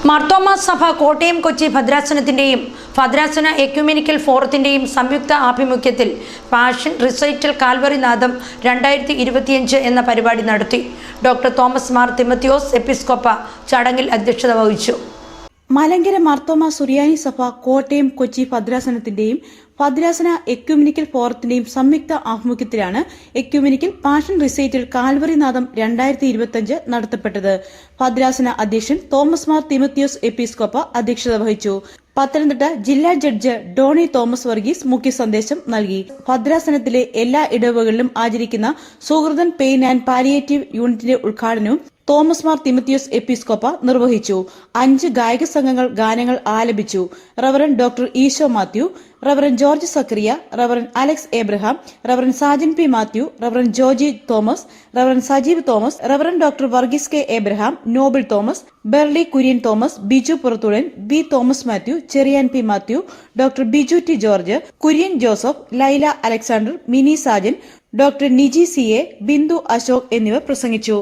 മാർത്തോമാ സഭ കോട്ടയം കൊച്ചി ഭദ്രാസനത്തിന്റെയും ഭദ്രാസന എക്യുമെനിക്കൽ ഫോറത്തിന്റെയും സംയുക്ത ആഭിമുഖ്യത്തിൽ പാഷൻ റിസൈറ്റൽ കാൽവറി നാദം 2025 എന്ന പരിപാടി നടത്തി. ഡോക്ടർ തോമസ് മാർ തിമത്തിയോസ് എപ്പിസ്കോപ്പ ചടങ്ങിൽ അധ്യക്ഷത വഹിച്ചു. മലങ്കര മാർത്തോമാ സുറിയാനി സഭ കോട്ടയം കൊച്ചി ഭദ്രാസനത്തിന്റെയും ഭദ്രാസന എക്യുമെനിക്കൽ ഫോറത്തിന്റെയും സംയുക്ത ആഭിമുഖ്യത്തിലാണ് എക്യുമെനിക്കൽ പാഷൻ റിസൈറ്റൽ കാൽവറി നാദം 2025 നടത്തപ്പെട്ടത്. ഭദ്രാസന അധ്യക്ഷൻ തോമസ് മാർ തിമത്തിയോസ് എപ്പിസ്കോപ്പ അധ്യക്ഷത വഹിച്ചു. പത്തനംതിട്ട ജില്ലാ ജഡ്ജ് ഡോണി തോമസ് വർഗീസ് മുഖ്യ സന്ദേശം നൽകി. ഭദ്രാസനത്തിലെ എല്ലാ ഇടവകളിലും ആചരിക്കുന്ന സുഹൃതൻ പെയിൻ ആൻഡ് പാലിയേറ്റീവ് യൂണിറ്റിന്റെ ഉദ്ഘാടനവും തോമസ് മാർ തിമത്തിയോസ് എപ്പിസ്കോപ്പ നിർവഹിച്ചു. 5 ഗായക സംഘങ്ങൾ ഗാനങ്ങൾ ആലപിച്ചു. Reverend doctor Eesho Mathew, reverend George Zachariah, reverend Alex Abraham, reverend Sajan P Mathew, reverend Joji Thomas, reverend Sajeev Thomas, reverend doctor Varghese K Abraham, Noble Thomas, Berly Kurian Thomas, Biju Purathudan, B Thomas Mathew, Cherian P Mathew, doctor Biju T George, Kurian Joseph, Laila Alexander, Mini Sajan, doctor Niji C A, Bindu Ashok എന്നിവർ പ്രസംഗിച്ചു.